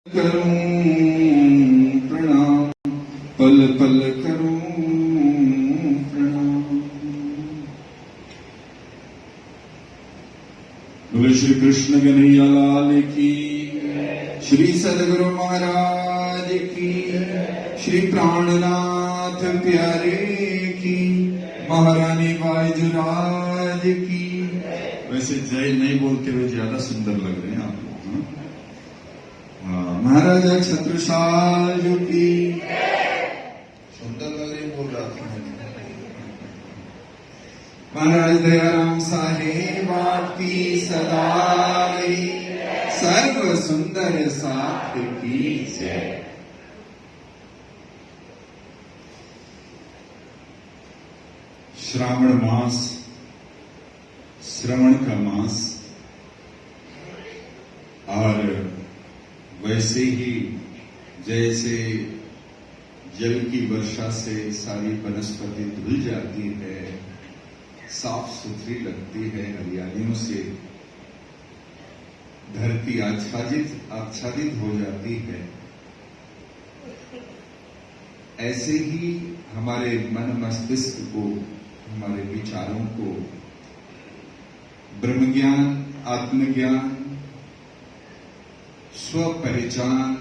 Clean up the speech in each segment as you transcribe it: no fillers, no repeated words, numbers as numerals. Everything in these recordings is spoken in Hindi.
करूं प्रणाम, पल पल करूं प्रणाम। बोले श्री कृष्ण कन्हैया लाल की, श्री सदगुरु महाराज की, श्री प्राणनाथ प्यारे की, महारानी बाईजुराज की। वैसे जय नहीं बोलते हुए ज्यादा सुंदर लग रहे हैं आप लोग। महाराजा छत्रसाल की सुंदर लग रही बोल रहा था। महाराज दयाराम साहेब आपकी सदाई, सर्व सुंदर साथ की जय। श्रावण मास, श्रवण का मास, और वैसे ही जैसे जल की वर्षा से सारी वनस्पति धुल जाती है, साफ सुथरी लगती है, हरियालियों से धरती आच्छादित हो जाती है, ऐसे ही हमारे मन मस्तिष्क को, हमारे विचारों को ब्रह्म ज्ञान, आत्मज्ञान, स्व पहचान,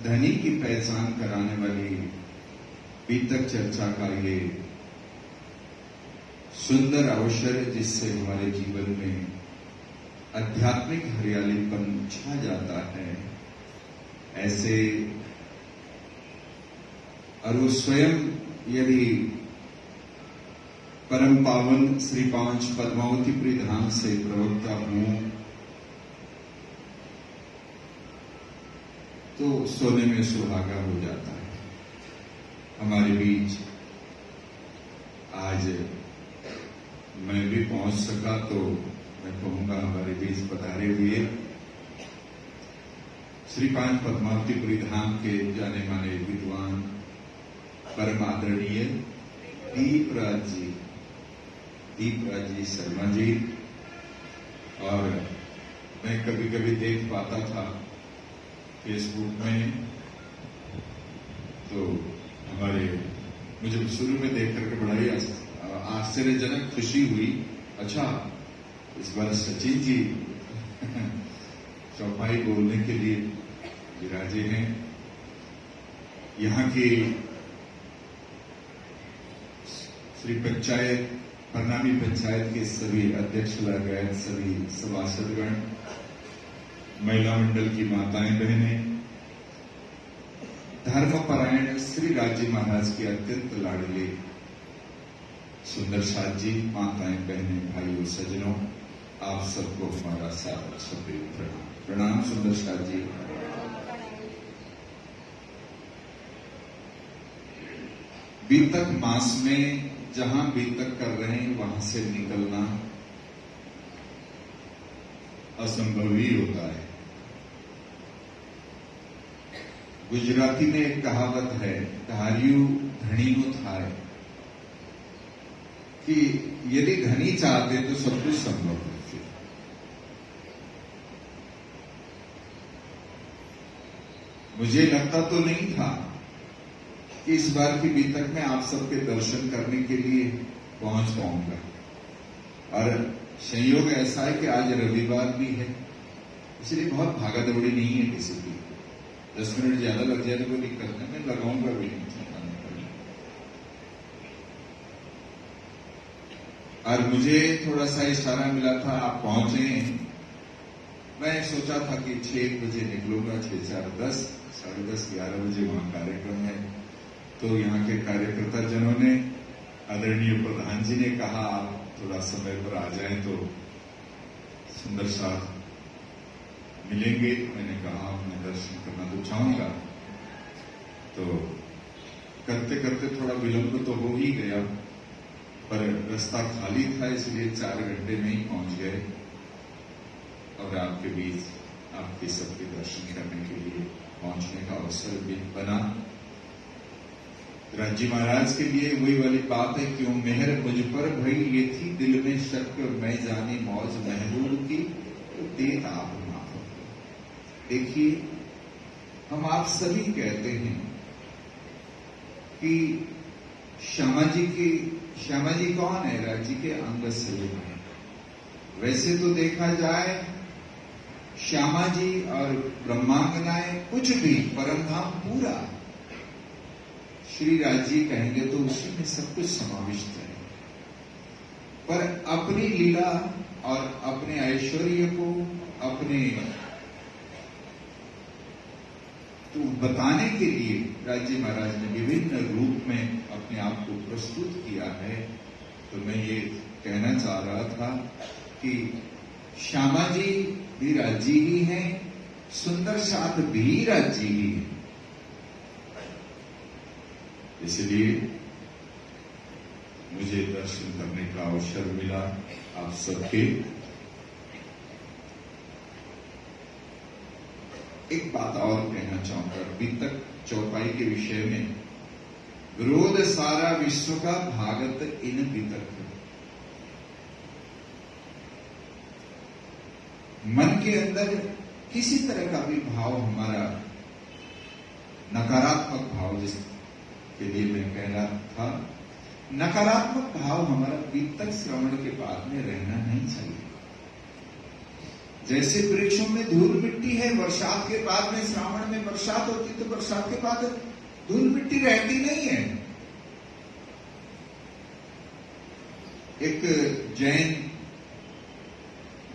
धनी की पहचान कराने वाली बीतक चर्चा का ये सुंदर अवसर है, जिससे हमारे जीवन में आध्यात्मिक हरियालीपन छा जाता है। ऐसे और वो स्वयं यदि परम पावन श्री 5 पद्मावतीपुरी धाम से प्रवक्ता हूं तो सोने में सुहागा हो जाता है। हमारे बीच आज मैं भी पहुंच सका तो मैं कहूंगा हमारे बीच पधारे हुए श्री 5 पद्मावतीपुरी धाम के जाने माने विद्वान परम आदरणीय दीपराज जी शर्मा जी। और मैं कभी कभी देख पाता था फेसबुक में, तो मुझे शुरू में देख करके बड़ा ही आश्चर्यजनक खुशी हुई। अच्छा, इस बार सचिन जी चौपाई बोलने के लिए विराजे हैं। यहाँ की श्री पंचायत, प्रणामी पंचायत के सभी अध्यक्ष लगाए सभी सभासदगण, महिला मंडल की माताएं बहनें, धर्मपरायण श्री राज्य महाराज के अत्यंत लाडले सुंदर साथ जी, माताएं बहनें, भाइयों सज्जनों, आप सबको हमारा सादर सभी प्रणाम। प्रणाम सुंदर साथ जी। बीतक मास में जहां बीतक कर रहे हैं वहां से निकलना असंभव ही होता है। गुजराती में एक कहावत है, धार्यु धनी था, कि यदि धनी चाहते तो सब कुछ संभव है। मुझे लगता तो नहीं था कि इस बार की बीतक में आप सबके दर्शन करने के लिए पहुंच पाऊंगा, और संयोग ऐसा है कि आज रविवार भी है, इसलिए बहुत भागा दौड़ी नहीं है किसी की। 10 मिनट ज्यादा लग जाए तो कोई दिक्कत नहीं, मैं लगाऊंगा भी नहीं। और मुझे थोड़ा सा इशारा मिला था, आप पहुंचे। मैं सोचा था कि 6 बजे निकलूंगा, 6, 4, 10, 10:30, 11 बजे वहां कार्यक्रम है। तो यहाँ के कार्यकर्ता जनों ने, आदरणीय प्रधान जी ने कहा आप थोड़ा समय पर आ जाएं तो सुंदर साथ मिलेंगे। मैंने कहा मैं दर्शन करना तो चाहूंगा। तो करते करते थोड़ा विलंब तो हो ही गया, पर रास्ता खाली था, इसलिए 4 घंटे में ही पहुंच गए और आपके बीच आपके सबके दर्शन करने के लिए पहुंचने का अवसर भी बना। राज्य महाराज के लिए वही वाली बात है, क्यों मेहर मुझ पर भई ये थी, दिल में शक मैं जानी मौज महबूब की, तो देत आप माफ। देखिए, हम आप सभी कहते हैं कि श्यामा जी कौन है? राज्य के अंग स्वरूप है। वैसे तो देखा जाए श्यामा जी और ब्रह्मांगनाएं कुछ भी, परमधाम पूरा श्री राज्य कहेंगे तो उसी में सब कुछ समाविष्ट है। पर अपनी लीला और अपने ऐश्वर्य को अपने तो बताने के लिए राज्य महाराज ने विभिन्न रूप में अपने आप को प्रस्तुत किया है। तो मैं ये कहना चाह रहा था कि श्यामा जी भी राज्य ही हैं, सुंदर साथ भी राज्य ही है। इसलिए मुझे दर्शन करने का अवसर मिला आप सबके। एक बात और कहना चाहूंगा, अभी तक चौपाई के विषय में, विरोध सारा विश्व का भागत इन वितर्क। मन के अंदर किसी तरह का भी भाव हमारा नकारात्मक भाव, जिसके लिए मैं कह रहा था, नकारात्मक भाव हमारा वितर्क श्रवण के बाद में रहना नहीं चाहिए। जैसे वृक्षों में धूल मिट्टी है, बरसात के बाद में, श्रावण में बरसात होती तो बरसात के बाद धूल मिट्टी रहती नहीं है। एक जैन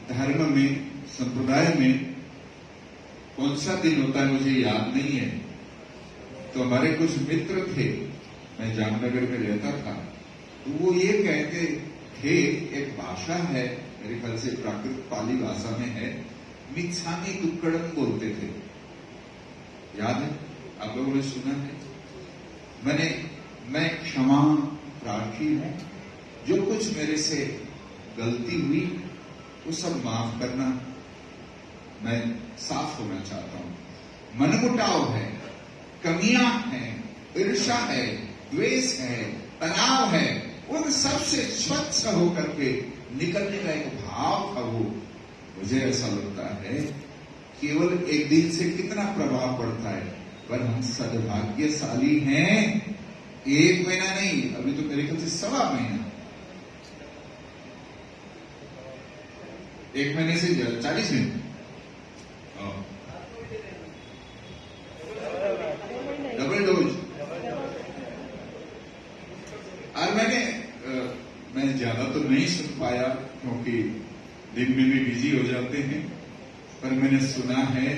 धर्म में, संप्रदाय में कौन सा दिन होता है मुझे याद नहीं है, तो हमारे कुछ मित्र थे, मैं जामनगर में रहता था, तो वो ये कहते थे, एक भाषा है मेरे ख्याल से प्राकृत पाली भाषा में है, मिच्छामी दुक्कड़म बोलते थे। याद है? आप लोगों ने सुना है? मैं क्षमा प्रार्थी हूं, जो कुछ मेरे से गलती हुई वो सब माफ करना, मैं साफ होना चाहता हूं। मनमुटाव है, कमियां हैं, ईर्ष्या है, द्वेष है, तनाव है, उन सबसे स्वच्छ होकर के निकलने का एक भाव था वो। मुझे ऐसा लगता है केवल एक दिन से कितना प्रभाव पड़ता है, पर हम सद्भाग्यशाली हैं। 1 महीना नहीं, अभी तो मेरे ख्याल से 1.25 महीना, 1 महीने से 40 दिन, डबल डोज। और मैं ज्यादा तो नहीं सुन पाया क्योंकि दिन में भी बिजी हो जाते हैं, पर मैंने सुना है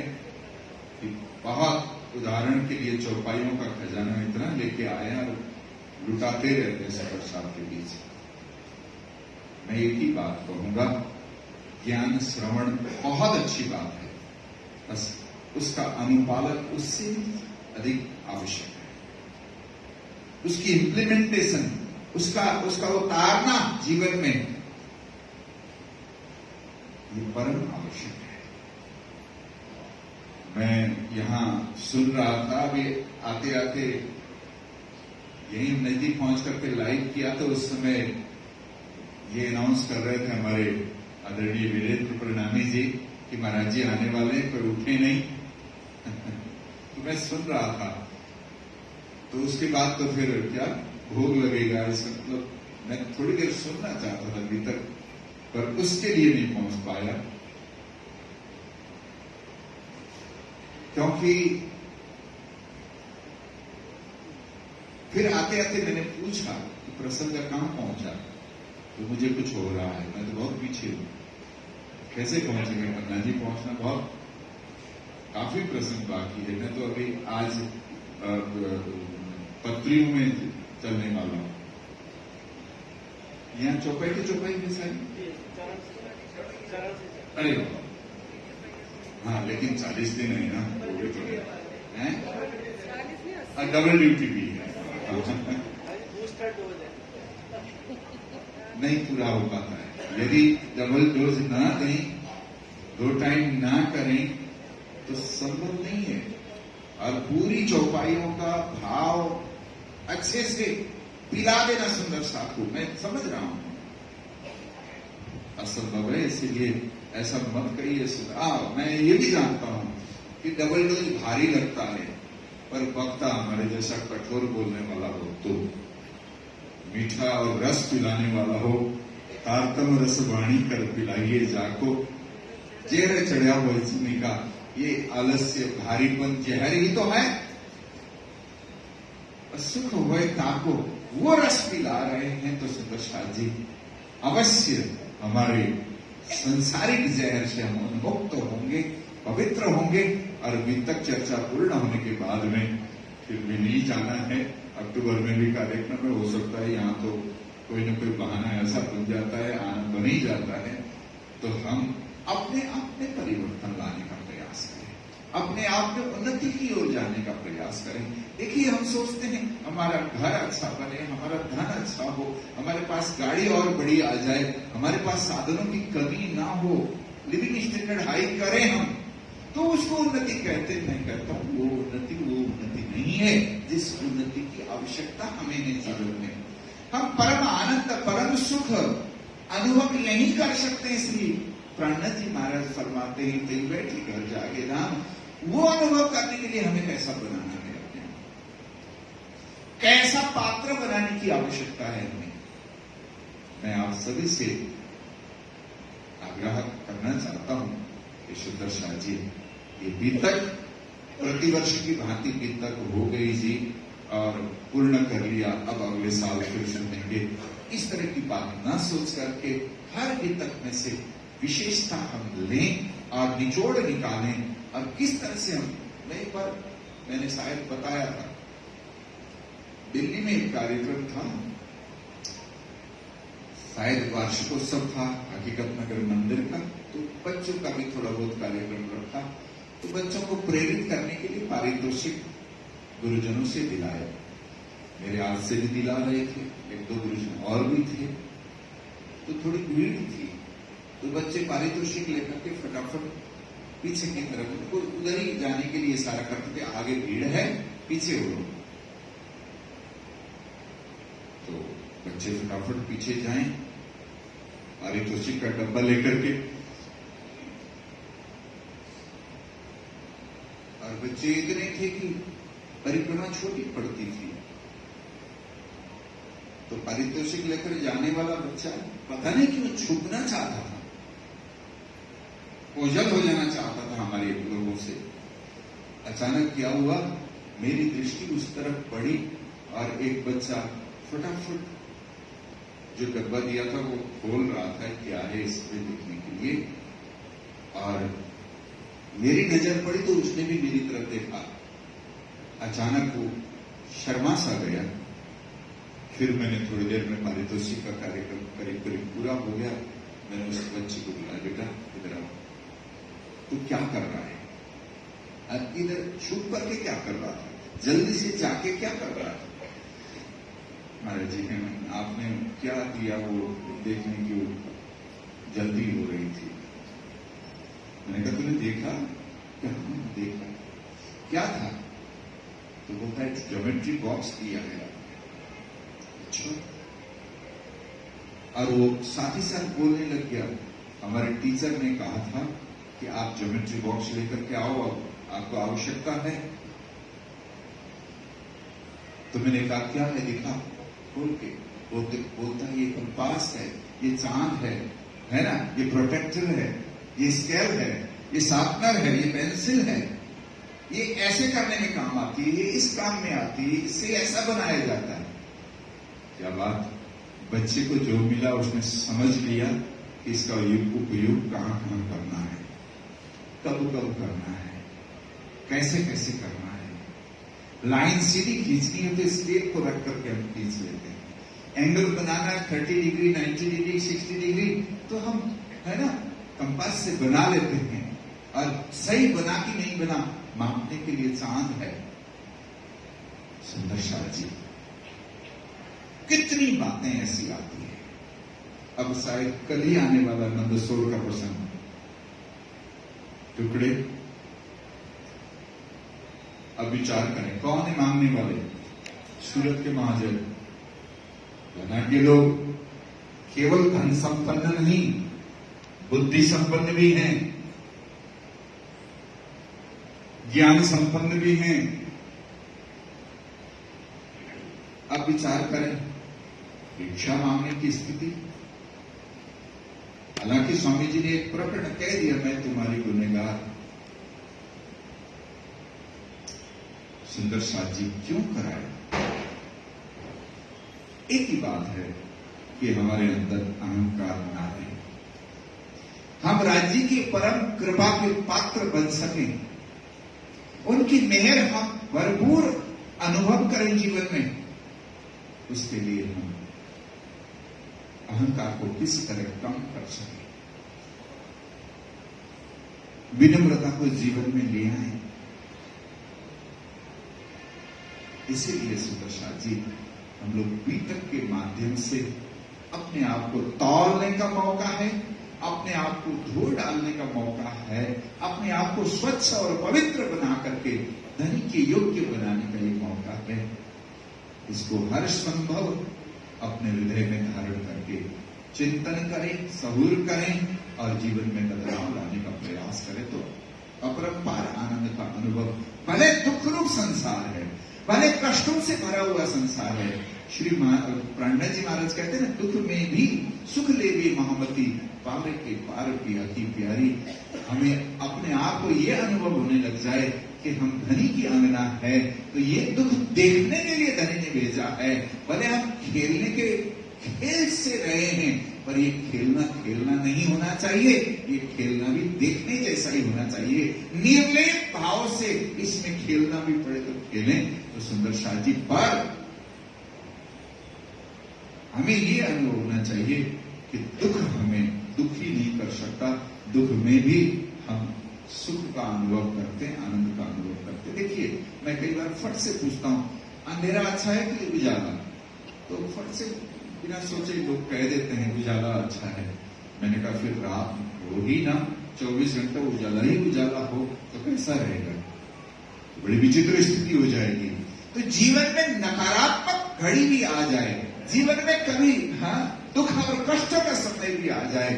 कि बहुत उदाहरण के लिए चौपाइयों का खजाना इतना लेके आए और लुटाते रहते हैं सफर साहब के बीच। मैं एक ही बात कहूंगा, ज्ञान श्रवण बहुत अच्छी बात है, बस उसका अनुपालन उससे अधिक आवश्यक है। उसकी इम्प्लीमेंटेशन, उसका उतारना जीवन में, ये परम आवश्यक है। मैं यहां सुन रहा था, अभी आते आते यहीं नजदीक पहुंच करके लाइव किया, तो उस समय ये अनाउंस कर रहे थे हमारे आदरणीय वीरेंद्र प्रणामी जी कि महाराज जी आने वाले, कोई उठे नहीं। तो मैं सुन रहा था, तो उसके बाद तो फिर क्या भोग लगेगा, इसका मतलब मैं थोड़ी देर सुनना चाहता था अभी तक, पर उसके लिए नहीं पहुंच पाया, क्योंकि फिर आते आते मैंने पूछा कि प्रसंग कहां पहुंचा, तो मुझे कुछ हो रहा है, मैं तो बहुत पीछे हूं, कैसे पहुंचेंगे पन्ना जी? पहुंचना बहुत काफी प्रसंग बाकी है। मैं तो अभी आज पत्रियों में चलने वाला हूं। यहाँ चौपाई की चौपाई में सारी, अरे हाँ, लेकिन 40 दिन है ना, वो भी तो है, डबल ड्यूटी भी है। नहीं पूरा हो पाता है, यदि डबल डोज ना दें, 2 टाइम ना करें तो संभव नहीं है। और पूरी चौपाइयों का भाव अच्छे से पिला देना सुंदर साथ को, मैं समझ रहा हूं असंभव है, इसलिए ऐसा मत करिए। मैं ये भी जानता हूं कि डबल डोज भारी लगता है, पर वक्ता हमारे जैसा कठोर बोलने वाला हो तो, मीठा और रस पिलाने वाला हो, तारतम रस वाणी कर पिलाइए जाको, जेर चढ़ा हुआ जिंदगी का ये आलस्य भारीपन जहर ही तो है। सुख हुए ताको वो रस पिला रहे हैं तो सुंदर शाह जी अवश्य हमारे संसारिक जहर से हम उन्मुक्त होंगे, पवित्र होंगे। और अभी तक चर्चा पूर्ण होने के बाद में फिर भी नहीं जाना है। अक्टूबर में भी कार्यक्रम में हो सकता है, यहाँ तो कोई न कोई बहाना ऐसा बन जाता है, आना बन ही जाता है। तो हम अपने आप में परिवर्तन लाने का प्रयास करें, अपने आप में उन्नति की ओर जाने का प्रयास करें। देखिए, हम सोचते हैं हमारा घर अच्छा बने, हमारा धन अच्छा हो, हमारे पास गाड़ी और बड़ी आ जाए, हमारे पास साधनों की कमी ना हो, लिविंग स्टैंडर्ड हाई करें हम, तो उसको उन्नति कहते। नहीं कहता वो उन्नति नहीं है जिस उन्नति की आवश्यकता हमें है जीवन में। हम परम आनंद, परम सुख अनुभव यही कर सकते हैं। इसलिए प्राणनाथ जी महाराज फरमाते हैं, कहीं बैठे घर जागे राम, वो अनुभव करने के लिए हमें कैसा बनाना है, अपने कैसा पात्र बनाने की आवश्यकता है हमें। मैं आप सभी से आग्रह करना चाहता हूं कि सुंदर शाह जी, ये बीतक प्रतिवर्ष की भांति बीतक हो गई जी और पूर्ण कर लिया, अब अगले साल फिर सुनेंगे, इस तरह की बात ना सोच करके हर बीतक में से विशेषता हम लें और निचोड़ निकालें। और किस तरह से हम, एक बार मैंने शायद बताया था, दिल्ली में एक कार्यक्रम था, शायद वार्षिकोत्सव था हकीकत नगर मंदिर का, तो बच्चों का भी थोड़ा बहुत कार्यक्रम रखा। तो बच्चों को प्रेरित करने के लिए पारितोषिक गुरुजनों से दिलाया, मेरे हाथ से भी दिला रहे थे, एक दो गुरुजन और भी थे। तो थोड़ी भीड़ थी, तो बच्चे पारितोषिक लेकर के फटाफट पीछे की तरफ, उनको उधर ही जाने के लिए इशारा करते थे, आगे भीड़ है पीछे हो। तो बच्चे फटाफट पीछे जाएं, पारितोषिक का डब्बा लेकर के, और बच्चे इतने थे कि परिक्रमा छोटी पड़ती थी। तो पारितोषिक लेकर जाने वाला बच्चा पता नहीं क्यों छुपना चाहता था, ओझल हो जाना चाहता था हमारे लोगों से। अचानक क्या हुआ, मेरी दृष्टि उस तरफ पड़ी और एक बच्चा फटाफट जो डब्बा दिया था वो खोल रहा था, क्या है इसमें देखने के लिए। और मेरी नजर पड़ी तो उसने भी मेरी तरफ देखा। अचानक वो शर्मा सा गया। फिर मैंने थोड़ी देर में पारितोषिक का कार्यक्रम करीब करीब पूरा हो गया। मैंने उस बच्चे को बुलाया, बेटा इधर आओ, तू क्या कर रहा है? अब इधर छुप करके क्या कर रहा था, जल्दी से जाके क्या कर रहा था? महाराज जी ने, आपने क्या दिया वो देखने की जल्दी हो रही थी। मैंने कहा तूने देखा? क्या देखा? क्या था? तो बोलता है ज्योमेट्री बॉक्स दिया है। अच्छा। और वो साथ ही साथ बोलने लग गया, हमारे टीचर ने कहा था कि आप ज्योमेट्री बॉक्स लेकर के आओ, आपको आवश्यकता है। तो मैंने कहा क्या है, दिखा खोल के। बोलता है ये कंपास है, ये चांद है ना, ये प्रोटेक्टर है, ये स्केल है, ये शार्पनर है, ये पेंसिल है, ये ऐसे करने में काम आती है, ये इस काम में आती है, इससे ऐसा बनाया जाता है। क्या बात, बच्चे को जो मिला उसने समझ लिया कि इसका उपयोग कहां कहां करना है, कब कब करना है, कैसे कैसे करना है। लाइन सीधी खींचनी है तो स्केल को रख करके हम खींच लेते हैं। एंगल बनाना है 30 डिग्री, 90 डिग्री, 60 डिग्री, तो हम है ना कंपास से बना लेते हैं। और सही बना कि नहीं बना मापने के लिए चांद है। सुंदर शाह जी, कितनी बातें ऐसी आती है। अब शायद कल ही आने वाला नंदसोर का प्रसंग, टुकड़े। अब विचार करें कौन है मांगने वाले? सूरत के महाजन। धनाढ्य लोग केवल धन संपन्न नहीं, बुद्धि संपन्न भी हैं। ज्ञान संपन्न भी हैं। अब विचार करें, भिक्षा मांगने की स्थिति। हालांकि स्वामी जी ने एक प्रकरण कह दिया, मैं तुम्हारी गुनहगार। सुंदर साथ जी क्यों कराया? एक ही बात है कि हमारे अंदर अहंकार ना रहे, हम राज्य की परम कृपा के पात्र बन सकें, उनकी मेहर हम भरपूर अनुभव करें जीवन में। उसके लिए हम अहंकार को किस तरह कम कर सकें, विनम्रता को जीवन में ले आए। इसीलिए सुदर्शन जी, हम लोग बीतक के माध्यम से अपने आप को तौलने का मौका है, अपने आप को धो डालने का मौका है, अपने आप को स्वच्छ और पवित्र बना करके धनी के योग्य बनाने का ये मौका है। इसको हर संभव अपने हृदय में धारण करके चिंतन करें, सहूर करें और जीवन में बदलाव लाने का प्रयास करें तो अपरंपार आनंद का अनुभव। भले दुख रूप संसार है, भले कष्टों से भरा हुआ संसार है। श्री प्राणनाथ जी महाराज कहते हैं, दुख में भी सुख ले भी महामती, पावे के पार की अति प्यारी। हमें अपने आप को ये अनुभव होने लग जाए कि हम धनी की अंगना है, तो ये दुख देखने के लिए धनी ने भेजा है। भले हम खेलने के खेल से रहे हैं, पर ये खेलना नहीं होना चाहिए, ये खेलना भी देखने जैसा ही होना चाहिए। निर्लेप भाव से इसमें खेलना भी पड़े तो खेलें। तो सुंदर शाह जी, पर हमें ये अनुभव होना चाहिए कि दुख हमें दुखी नहीं कर सकता, दुख में भी हम सुख का अनुभव करते हैं, आनंद का अनुभव करते हैं। देखिए, मैं कई बार फट से पूछता हूं, अंधेरा अच्छा है कि उजाला? तो फट से बिना सोचे लोग कह देते हैं उजाला अच्छा है। मैंने कहा फिर रात हो ही ना, 24 घंटा उजाला ही उजाला हो तो कैसा रहेगा? बड़ी विचित्र स्थिति हो जाएगी। तो जीवन में नकारात्मक घड़ी भी आ जाए, जीवन में कभी दुख और कष्ट का समय भी आ जाए,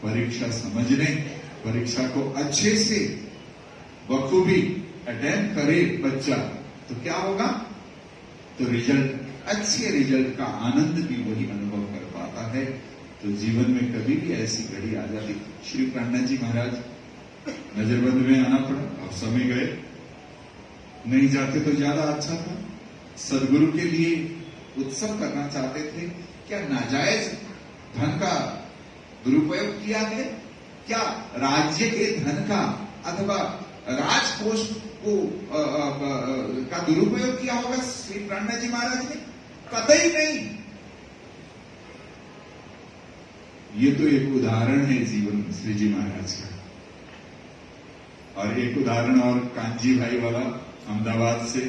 परीक्षा समझ लें, परीक्षा को अच्छे से बखूबी अटेम्प्ट करे बच्चा, तो क्या होगा? तो रिजल्ट, अच्छे रिजल्ट का आनंद भी वही अनुभव कर पाता है। तो जीवन में कभी भी ऐसी घड़ी आ जाती। श्री प्राणनाथ जी महाराज नजरबंद में आना पड़ा, अब समय गए, नहीं जाते तो ज्यादा अच्छा था। सदगुरु के लिए उत्सव करना चाहते थे, क्या नाजायज धन का दुरुपयोग किया है? क्या राज्य के धन का अथवा राजकोष को का दुरुपयोग किया होगा श्री प्राणनाथ जी महाराज ने? कतई नहीं। ये तो एक उदाहरण है जीवन श्री जी महाराज का। और एक उदाहरण और कांजी भाई वाला अहमदाबाद से,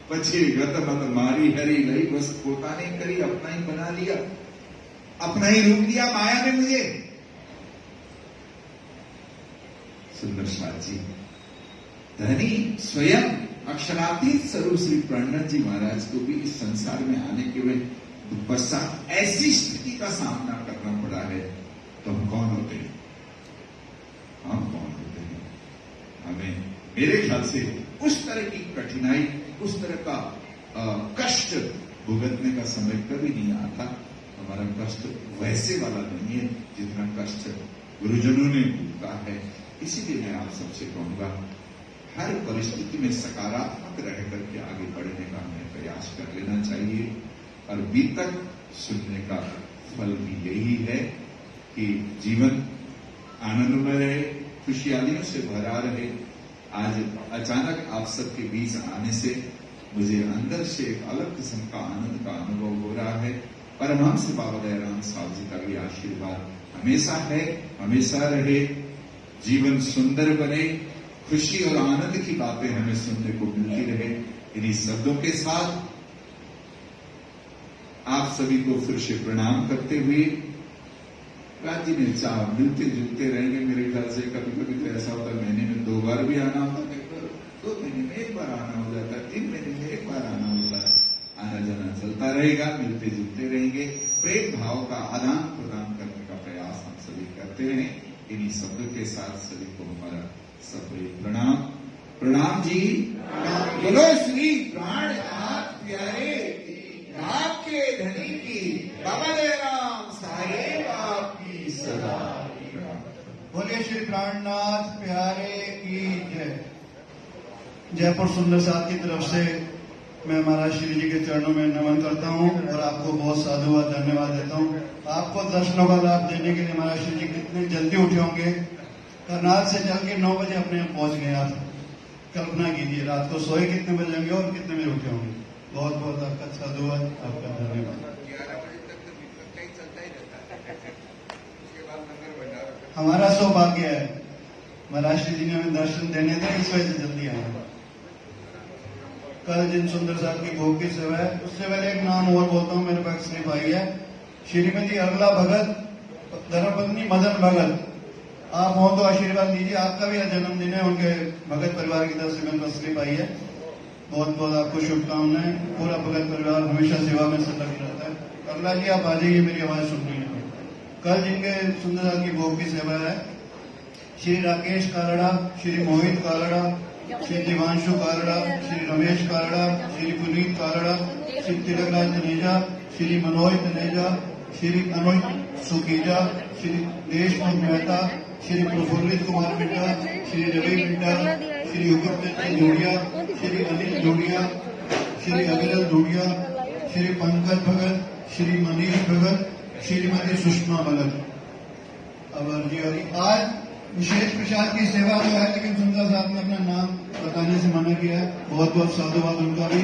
पछे गत मत मारी हरी गई, बस पोता नहीं करी, अपना ही बना लिया, अपना ही रूप दिया माया ने मुझे। सुंदर शाह जी, धनी स्वयं अक्षरातीत स्वरूप श्री प्राणनाथ जी महाराज को भी इस संसार में आने के लिए पश्चात ऐसी स्थिति का सामना करना पड़ा है। तो हम कौन होते हैं? हम कौन होते हैं? हमें मेरे ख्याल से उस तरह की कठिनाई, उस तरह का कष्ट भुगतने का समय कभी नहीं आता। हमारा कष्ट वैसे वाला नहीं है जितना कष्ट गुरुजनों ने भुगता है। इसीलिए मैं आप सबसे कहूंगा, हर परिस्थिति में सकारात्मक रह करके आगे बढ़ने का हमें प्रयास कर लेना चाहिए। और बीतक सुनने का फल भी यही है कि जीवन आनंदमय रहे, खुशहालियों से भरा रहे। आज अचानक आप सबके बीच आने से मुझे अंदर से एक अलग किस्म का आनंद का अनुभव हो रहा है। परमहंस बाबा दयाराम साहब जी का भी आशीर्वाद हमेशा है, हमेशा रहे। जीवन सुंदर बने, खुशी और आनंद की बातें हमें सुनने को मिलती रहे। इन्हीं शब्दों के साथ आप सभी को फिर से प्रणाम करते हुए, राज जी ने चाह मिलते जुलते रहेंगे। मेरे ख्याल से कभी कभी तो ऐसा होता है महीने में 2 बार भी आना होता है, 2 महीने में 1 बार आना हो जाता है, 3 महीने में 1 बार आना होता है। आना जाना चलता रहेगा, मिलते जुलते रहेंगे, प्रेम भाव का आदान प्रदान करने का प्रयास हम सभी करते रहें। इन्हीं शब्दों के साथ सभी को हमारा सप्रेम प्रणाम। प्रणाम जी। बोलो श्री प्राणनाथ प्यारे आपके धनी की बाबा जयराम साहेब आपकी सदा। बोलिए श्री प्राणनाथ प्यारे की जय। जयपुर सुंदर साहब की तरफ से मैं महाराज श्री जी के चरणों में नमन करता हूं और आपको बहुत साधुवाद धन्यवाद देता हूं। आपको दर्शनों का लाभ देने के लिए महाराज श्री जी कितने जल्दी उठे होंगे। करनाल से चल के 9 बजे अपने यहाँ पहुंच गए। आप कल्पना कीजिए रात को सोए कितने बजे होंगे और कितने बजे उठे होंगे। बहुत बहुत आपका साधुवाद, आपका धन्यवाद। 11 बजे तक तो विपक्ष ही चलता ही रहता है, उसके बाद लंगर भंडारा। हमारा सौभाग्य है महाराज श्री जी ने हमें दर्शन देने थे, इस वजह से जल्दी आए। कल जिन सुंदर साहब की भोग की सेवा है, उससे पहले एक नाम और बोलता हूँ। मेरे पास स्लिप आई है, श्रीमती अगला भगत धर्मपत्नी मदन भगत। आप हो तो आशीर्वाद दीजिए, आपका भी जन्मदिन है। उनके भगत परिवार की तरफ से मेरे पास स्लिप आई है। बहुत बहुत आपको शुभकामनाएं। पूरा भगत परिवार हमेशा सेवा में सतर्क रहता है। अगला जी आप आ जाइए, मेरी आवाज सुननी है। कल जिनके सुंदर साहब की भोग की सेवा है, श्री राकेश कालड़ा, श्री मोहित कालड़ा, श्री दिवांशु कालड़ा, श्री रमेश कालड़ा, श्री पुनीत कालड़ा, श्री तिलकराज तनेजा, श्री मनोज तनेजा, श्री अनुज सुकीजा, श्री देशमुख मेहता, श्री प्रफुल्लित कुमार बिड्डा, श्री रवि बिड्डा, श्री युगुप्त जोड़िया, श्री अनिल जोड़िया, श्री अविरल जोड़िया, श्री पंकज भगत, श्री मनीष भगत, श्रीमती सुषमा भगत। अब अर्जी हो रही। आज विशेष प्रसाद की सेवा तो है, लेकिन सुंदर साहब ने अपना नाम बताने से मना किया है। बहुत बहुत साधुवाद उनका भी।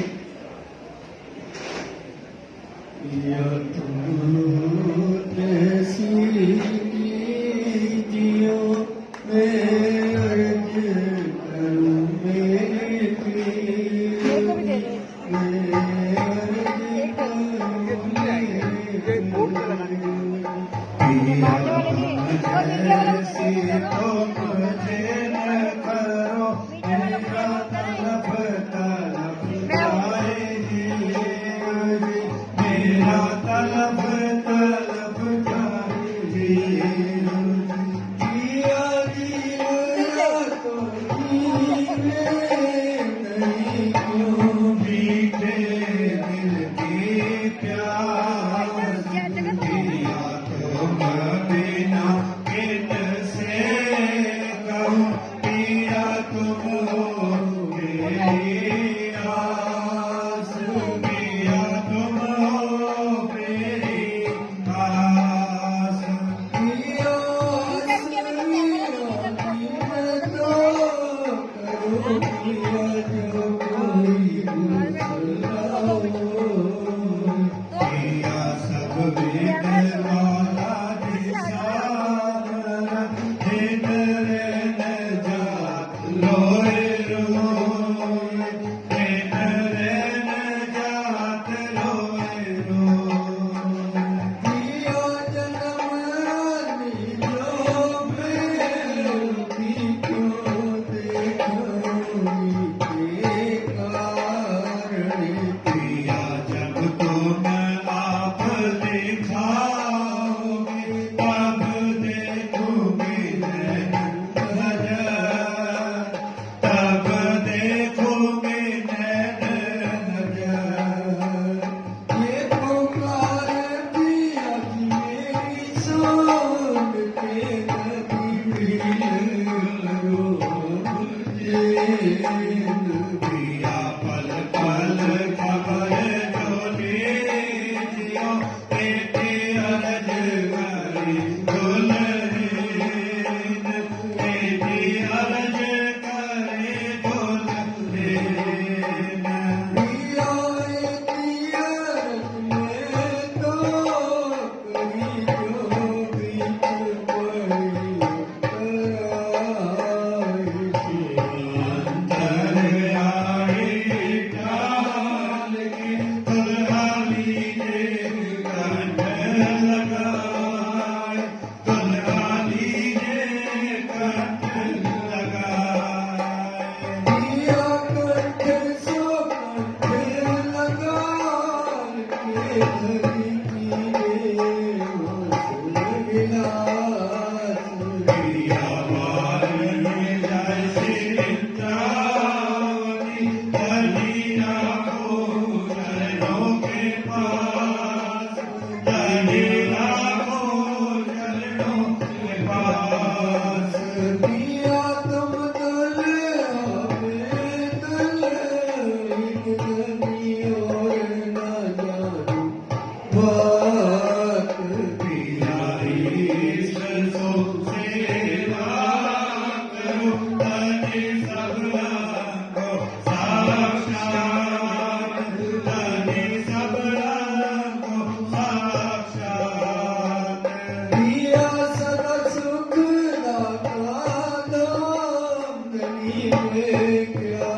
में क्या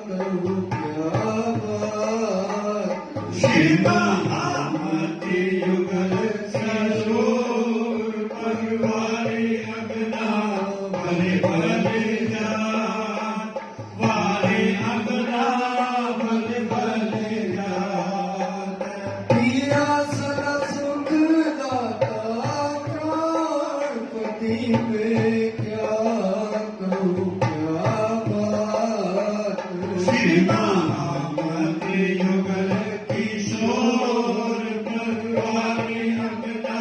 करूं क्या बात श्री महामती युगल किशोर परवारी अगना भले भले जात वारे अगना भले भले जात पिया सदा सुख दाता प्राणपति में क्या करूं क्या बात श्री महामती युगल किशोर परवारी अगना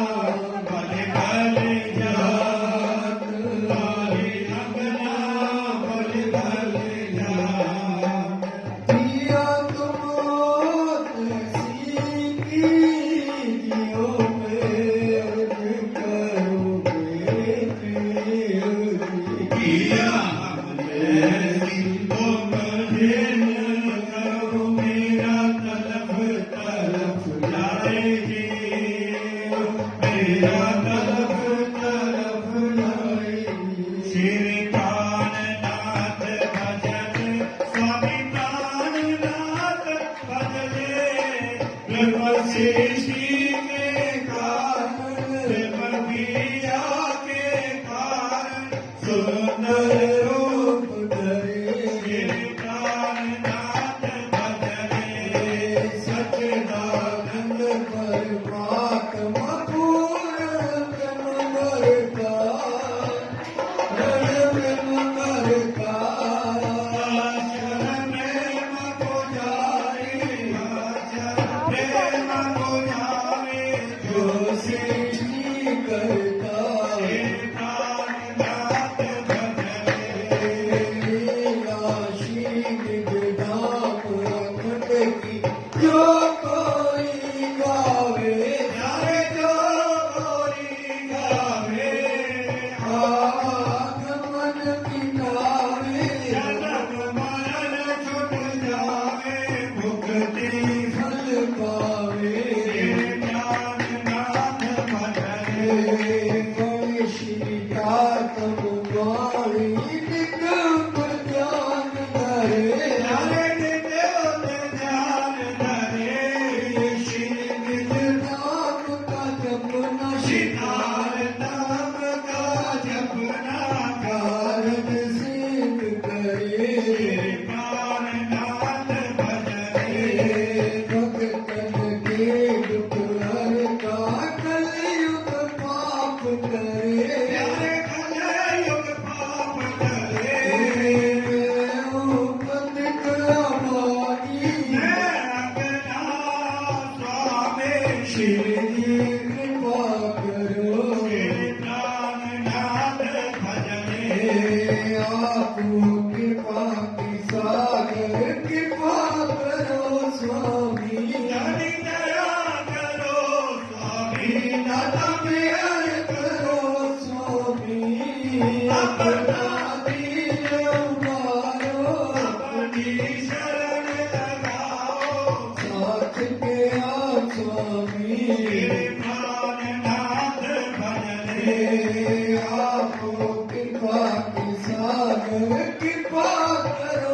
भले भले जात वारे अगना भले भले जात पिया तुम ऐसी कीजियो मेरे करोगे पिया जैसी तुम जिन करो मेरा तलफ तलफ जाएगी मेरा तलफ तलफ जाएगी श्री प्राणनाथ भजन स्वामी प्राणनाथ भजने ब्रह्मशिष्टि के कारण ब्रह्मविद्या के कारण सुंदर रूप धरे श्री प्राणनाथ भजने सच्चिदानंद परमात्मा पूर्ण ब्रह्म करता ब्रह्म करता शरण प्रेम को जाए प्रेम को जाए जो सृष्टि करता श्री प्राणनाथ भजने लीलाशी विधाम अखंड की जो कोई गावे जाए जो कोई गावे आगमन मिटावे जन्म मरण छुट जावे मुक्ति फल पावे प्राणनाथ भजने वैशिका तब वाणी निक ज्ञान धरे ध्यान धरे श्री नाम का जपना श्रीनार नाम का जपना कारक सिद्ध करे प्राणनाथ भजने भक्तन के दुख हरता कलयुग पाप करे कलयुग पाप करे पंडित अभागी स्वामी श्री कृपा करो प्राणनाथ भजने आपको कृपा की सागर कृपा करो स्वामी दया करो स्वामी दाता प्यार करो स्वामी अपना दीन उबारो अपनी शरण लगाओ साथ के आप स्वामी प्राणनाथ भजने आपको कृपा की सागर कृपा करो